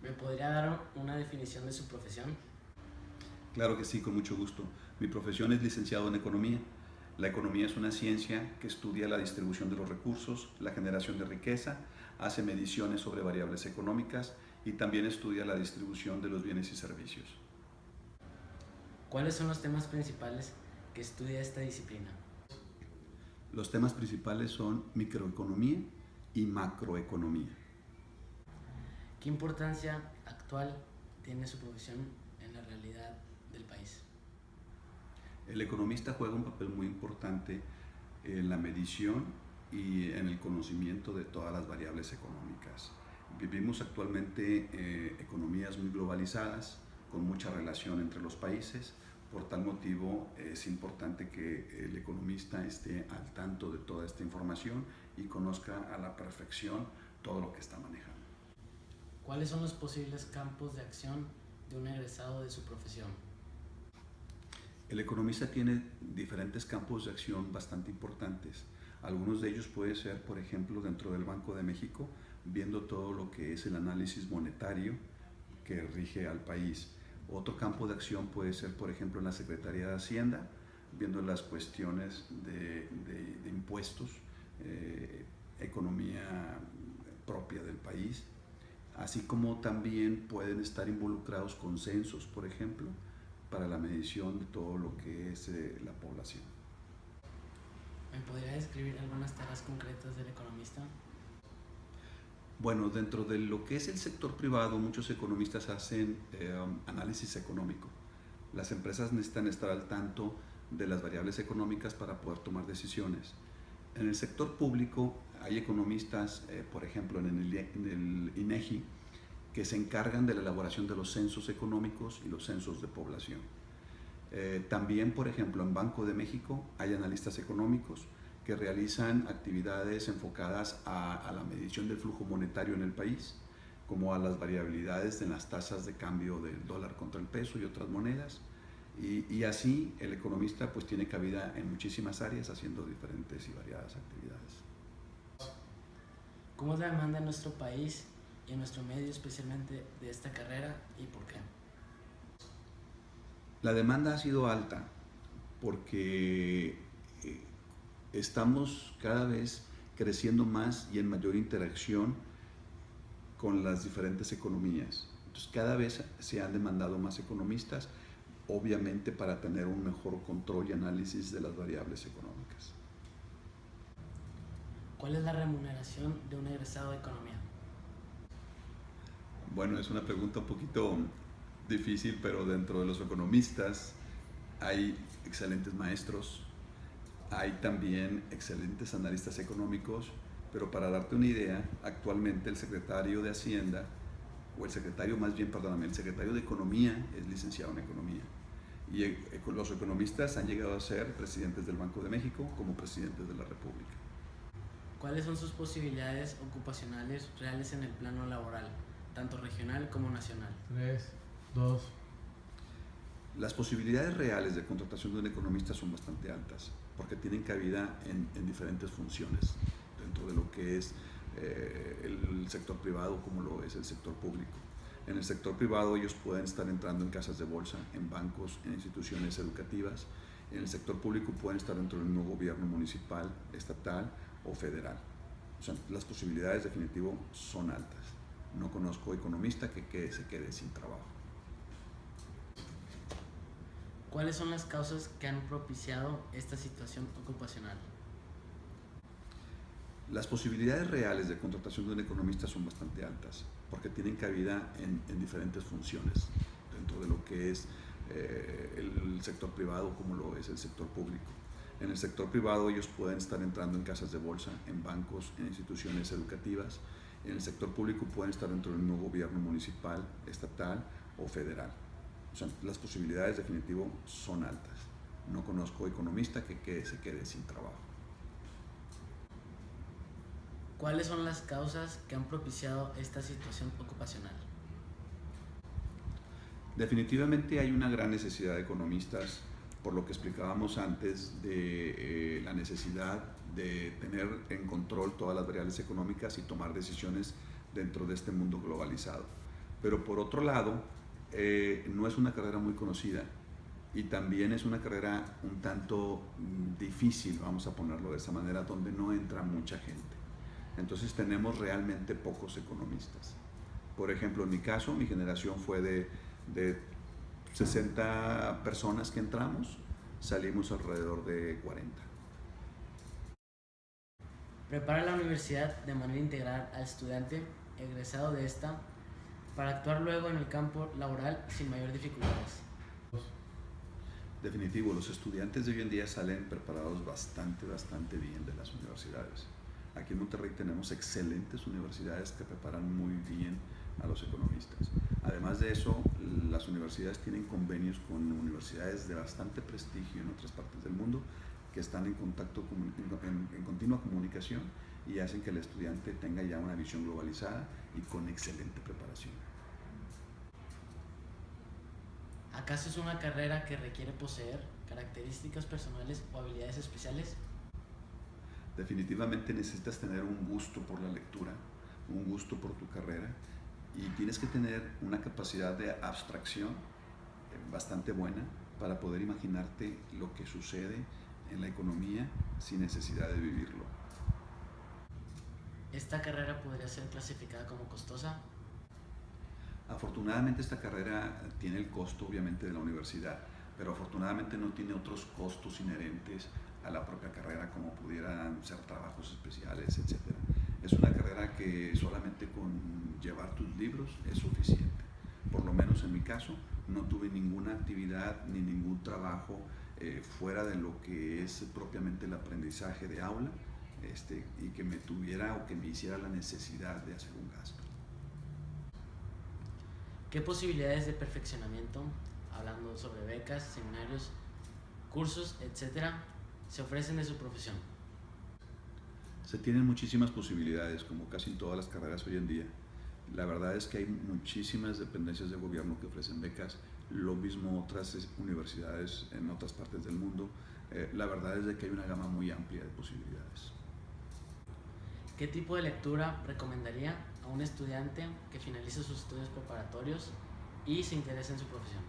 ¿Me podría dar una definición de su profesión? Claro que sí, con mucho gusto. Mi profesión es licenciado en economía. La economía es una ciencia que estudia la distribución de los recursos, la generación de riqueza, hace mediciones sobre variables económicas y también estudia la distribución de los bienes y servicios. ¿Cuáles son los temas principales que estudia esta disciplina? Los temas principales son microeconomía y macroeconomía. ¿Qué importancia actual tiene su profesión en la realidad del país? El economista juega un papel muy importante en la medición y en el conocimiento de todas las variables económicas. Vivimos actualmente economías muy globalizadas, con mucha relación entre los países. Por tal motivo es importante que el economista esté al tanto de toda esta información y conozca a la perfección todo lo que está manejando. ¿Cuáles son los posibles campos de acción de un egresado de su profesión? El economista tiene diferentes campos de acción bastante importantes. Algunos de ellos puede ser, por ejemplo, dentro del Banco de México, viendo todo lo que es el análisis monetario que rige al país. Otro campo de acción puede ser, por ejemplo, en la Secretaría de Hacienda, viendo las cuestiones de impuestos, economía propia del país, así como también pueden estar involucrados con censos, por ejemplo, para la medición de todo lo que es la población. ¿Me podría describir algunas tareas concretas del economista? Bueno, dentro de lo que es el sector privado, muchos economistas hacen análisis económico. Las empresas necesitan estar al tanto de las variables económicas para poder tomar decisiones. En el sector público hay economistas, por ejemplo, en el INEGI, que se encargan de la elaboración de los censos económicos y los censos de población. También, por ejemplo, en Banco de México hay analistas económicos que realizan actividades enfocadas a la medición del flujo monetario en el país, como a las variabilidades en las tasas de cambio del dólar contra el peso y otras monedas. Y así el economista pues tiene cabida en muchísimas áreas haciendo diferentes y variadas actividades. ¿Cómo es la demanda en nuestro país y en nuestro medio, especialmente de esta carrera, y por qué? La demanda ha sido alta porque estamos cada vez creciendo más y en mayor interacción con las diferentes economías. Entonces cada vez se han demandado más economistas, obviamente para tener un mejor control y análisis de las variables económicas. ¿Cuál es la remuneración de un egresado de economía? Bueno, es una pregunta un poquito difícil, pero dentro de los economistas hay excelentes maestros, hay también excelentes analistas económicos, pero para darte una idea, actualmente el secretario de Hacienda, o el secretario, más bien, perdóname, el secretario de Economía es licenciado en Economía. Y los economistas han llegado a ser presidentes del Banco de México como presidentes de la República. ¿Cuáles son sus posibilidades ocupacionales reales en el plano laboral, tanto regional como nacional? 3, 2. Las posibilidades reales de contratación de un economista son bastante altas, porque tienen cabida en diferentes funciones, dentro de lo que es el sector privado como lo es el sector público. En el sector privado ellos pueden estar entrando en casas de bolsa, en bancos, en instituciones educativas. En el sector público pueden estar dentro del mismo gobierno municipal, estatal o federal. O sea, las posibilidades definitivo son altas. No conozco economista que se quede sin trabajo. ¿Cuáles son las causas que han propiciado esta situación ocupacional? Las posibilidades reales de contratación de un economista son bastante altas, porque tienen cabida en diferentes funciones, dentro de lo que es el sector privado como lo es el sector público. En el sector privado ellos pueden estar entrando en casas de bolsa, en bancos, en instituciones educativas. En el sector público pueden estar dentro del mismo gobierno municipal, estatal o federal. O sea, las posibilidades definitivo son altas. No conozco economista que se quede sin trabajo. ¿Cuáles son las causas que han propiciado esta situación ocupacional? Definitivamente hay una gran necesidad de economistas, por lo que explicábamos antes de la necesidad de tener en control todas las variables económicas y tomar decisiones dentro de este mundo globalizado. Pero por otro lado, no es una carrera muy conocida y también es una carrera un tanto difícil, vamos a ponerlo de esa manera, donde no entra mucha gente. Entonces tenemos realmente pocos economistas. Por ejemplo, en mi caso, mi generación fue de 60 personas que entramos, salimos alrededor de 40. Prepara la universidad de manera integral al estudiante egresado de esta para actuar luego en el campo laboral sin mayor dificultades. Definitivo, los estudiantes de hoy en día salen preparados bastante bien de las universidades. Aquí en Monterrey tenemos excelentes universidades que preparan muy bien a los economistas. Además de eso, las universidades tienen convenios con universidades de bastante prestigio en otras partes del mundo que están en contacto, en continua comunicación y hacen que el estudiante tenga ya una visión globalizada y con excelente preparación. ¿Acaso es una carrera que requiere poseer características personales o habilidades especiales? Definitivamente necesitas tener un gusto por la lectura, un gusto por tu carrera y tienes que tener una capacidad de abstracción bastante buena para poder imaginarte lo que sucede en la economía sin necesidad de vivirlo. ¿Esta carrera podría ser clasificada como costosa? Afortunadamente esta carrera tiene el costo obviamente de la universidad, pero afortunadamente no tiene otros costos inherentes a la propia carrera como pudieran ser trabajos especiales, etc. Es una carrera que solamente con llevar tus libros es suficiente. Por lo menos en mi caso no tuve ninguna actividad ni ningún trabajo fuera de lo que es propiamente el aprendizaje de aula y que me tuviera o que me hiciera la necesidad de hacer un gasto. ¿Qué posibilidades de perfeccionamiento, hablando sobre becas, seminarios, cursos, etcétera, se ofrecen de su profesión? Se tienen muchísimas posibilidades, como casi en todas las carreras hoy en día. La verdad es que hay muchísimas dependencias de gobierno que ofrecen becas, lo mismo otras universidades en otras partes del mundo. La verdad es de que hay una gama muy amplia de posibilidades. ¿Qué tipo de lectura recomendaría a un estudiante que finalice sus estudios preparatorios y se interese en su profesión?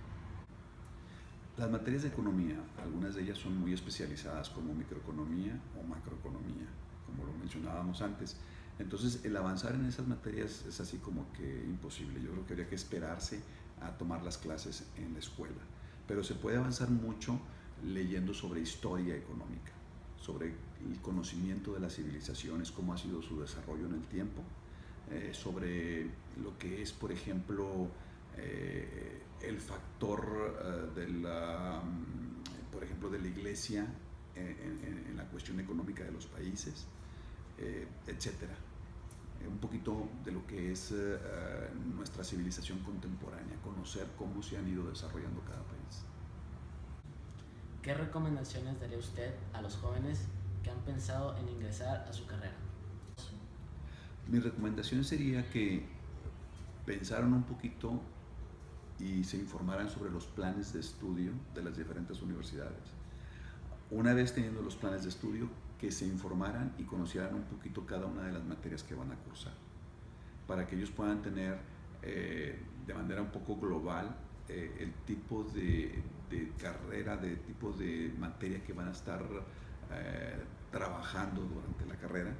Las materias de economía, algunas de ellas son muy especializadas como microeconomía o macroeconomía, como lo mencionábamos antes. Entonces, el avanzar en esas materias es así como que imposible. Yo creo que habría que esperarse a tomar las clases en la escuela. Pero se puede avanzar mucho leyendo sobre historia económica, sobre el conocimiento de las civilizaciones, cómo ha sido su desarrollo en el tiempo, sobre lo que es, por ejemplo, el factor por ejemplo, de la iglesia en la cuestión económica de los países, etcétera. Un poquito de lo que es nuestra civilización contemporánea, conocer cómo se han ido desarrollando cada país. ¿Qué recomendaciones daría usted a los jóvenes que han pensado en ingresar a su carrera? Mi recomendación sería que pensaran un poquito y se informaran sobre los planes de estudio de las diferentes universidades. Una vez teniendo los planes de estudio, que se informaran y conocieran un poquito cada una de las materias que van a cursar, para que ellos puedan tener de manera un poco global el tipo de carrera, de tipo de materia que van a estar trabajando durante la carrera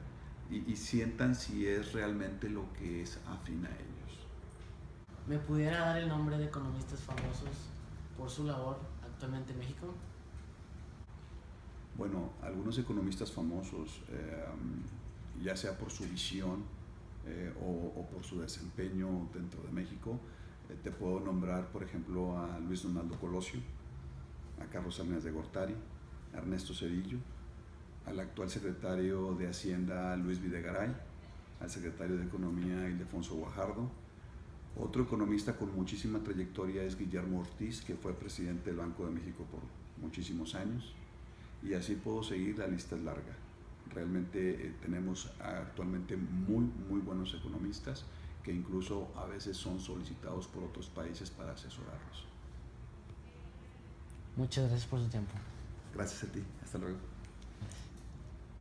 y sientan si es realmente lo que es afín a ellos. ¿Me pudiera dar el nombre de economistas famosos por su labor actualmente en México? Bueno, algunos economistas famosos, ya sea por su visión o por su desempeño dentro de México, te puedo nombrar, por ejemplo, a Luis Donaldo Colosio, a Carlos Salinas de Gortari, a Ernesto Zedillo, al actual secretario de Hacienda Luis Videgaray, al secretario de Economía Ildefonso Guajardo. Otro economista con muchísima trayectoria es Guillermo Ortiz, que fue presidente del Banco de México por muchísimos años. Y así puedo seguir, la lista es larga. Realmente tenemos actualmente muy buenos economistas que incluso a veces son solicitados por otros países para asesorarlos. Muchas gracias por su tiempo. Gracias a ti, hasta luego.